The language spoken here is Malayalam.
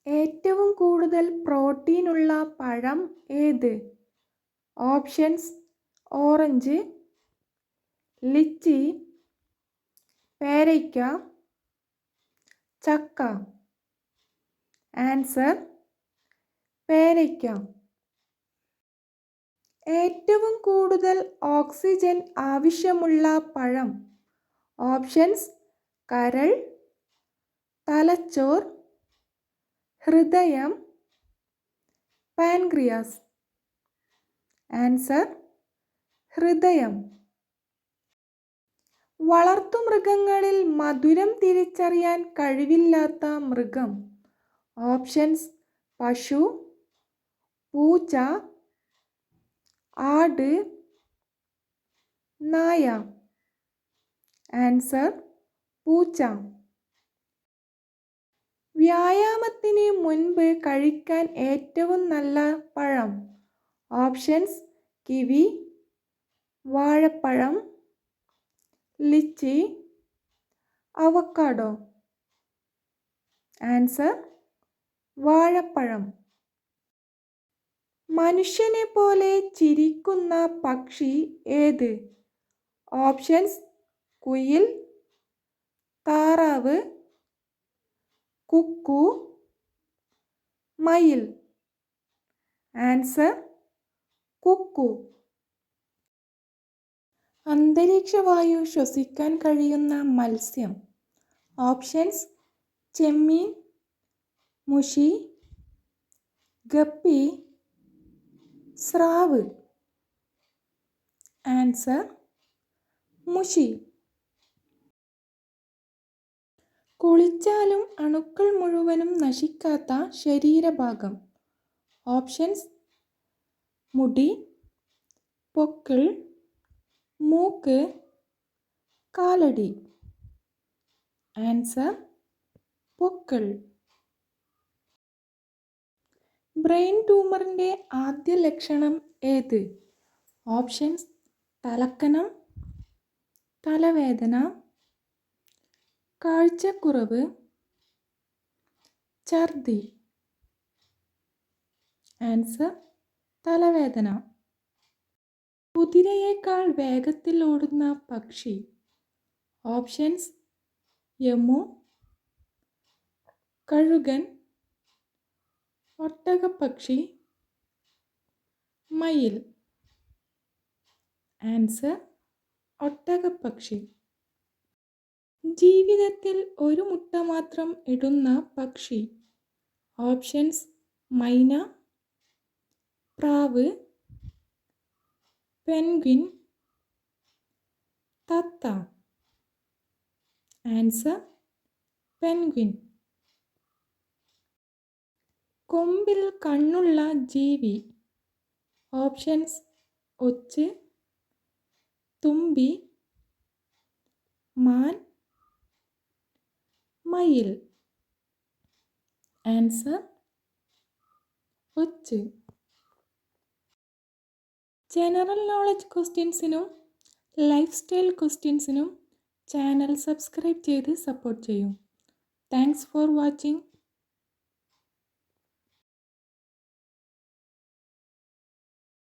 ഏറ്റവും കൂടുതൽ പ്രോട്ടീൻ ഉള്ള പഴം ഏത്? ഓപ്ഷൻസ്: ഓറഞ്ച്, ലിച്ചി, പേരയ്ക്ക, ചക്ക. ആൻസർ: പേരയ്ക്ക. ഏറ്റവും കൂടുതൽ ഓക്സിജൻ ആവശ്യമുള്ള പഴം. ഓപ്ഷൻസ്: കരൾ, തലച്ചോർ, ഹൃദയം, പാൻക്രിയാസ്. ആൻസർ: ഹൃദയം. വളർത്തുമൃഗങ്ങളിൽ മധുരം തിരിച്ചറിയാൻ കഴിവില്ലാത്ത മൃഗം. ഓപ്ഷൻസ്: പശു, പൂച്ച, ആട്, നായ. ആൻസർ: പൂച്ച. വ്യായാമത്തിന് മുൻപ് കഴിക്കാൻ ഏറ്റവും നല്ല പഴം. ഓപ്ഷൻസ്: കിവി, വാഴപ്പഴം, ലിച്ചി, അവക്കാഡോ. ആൻസർ: വാഴപ്പഴം. മനുഷ്യനെ പോലെ ചിരിക്കുന്ന പക്ഷി ഏത്? ഓപ്ഷൻസ്: കുയിൽ, താറാവ്, കുക്കു, മയിൽ. ആൻസർ: കുക്കു. അന്തരീക്ഷവായു ശ്വസിക്കാൻ കഴിയുന്ന മത്സ്യം. ഓപ്ഷൻസ്: ചെമ്മീൻ, മുഷി, ഗപ്പി, സ്രാവ്. ആൻസർ: മുഷി. കുളിച്ചാലും അണുക്കൾ മുഴുവനും നശിക്കാത്ത ശരീരഭാഗം. ഓപ്ഷൻസ്: മുടി, പൊക്കിൾ, മൂക്ക്, കാലടി. ആൻസർ: പൊക്കിൾ. ബ്രെയിൻ ട്യൂമറിൻ്റെ ആദ്യ ലക്ഷണം ഏത്? ഓപ്ഷൻസ്: തലക്കനം, തലവേദന, കാഴ്ചക്കുറവ്, ഛർദി. ആൻസർ: തലവേദന. കുതിരയേക്കാൾ വേഗത്തിൽ ഓടുന്ന പക്ഷി. ഓപ്ഷൻസ്: യമു, കഴുകൻ, ഒട്ടകപ്പക്ഷി, മയിൽ. ആൻസർ: ഒട്ടകപ്പക്ഷി. ജീവിതത്തിൽ ഒരു മുട്ട മാത്രം ഇടുന്ന പക്ഷി. ഓപ്ഷൻസ്: മൈന, പ്രാവ്, പെൻഗ്വിൻ, തത്ത. Answer: penguin. കൊമ്പിൽ കണ്ണുള്ള ജീവി. ഓപ്ഷൻസ്: ഒച്ച്, തുമ്പി, മാൻ, മയിൽ. ആൻസർ: ഒച്ച്. ജനറൽ നോളജ് ക്വസ്റ്റ്യൻസിനും ലൈഫ് സ്റ്റൈൽ ക്വസ്റ്റ്യൻസിനും ചാനൽ സബ്സ്ക്രൈബ് ചെയ്ത് സപ്പോർട്ട് ചെയ്യൂ. Thanks for watching.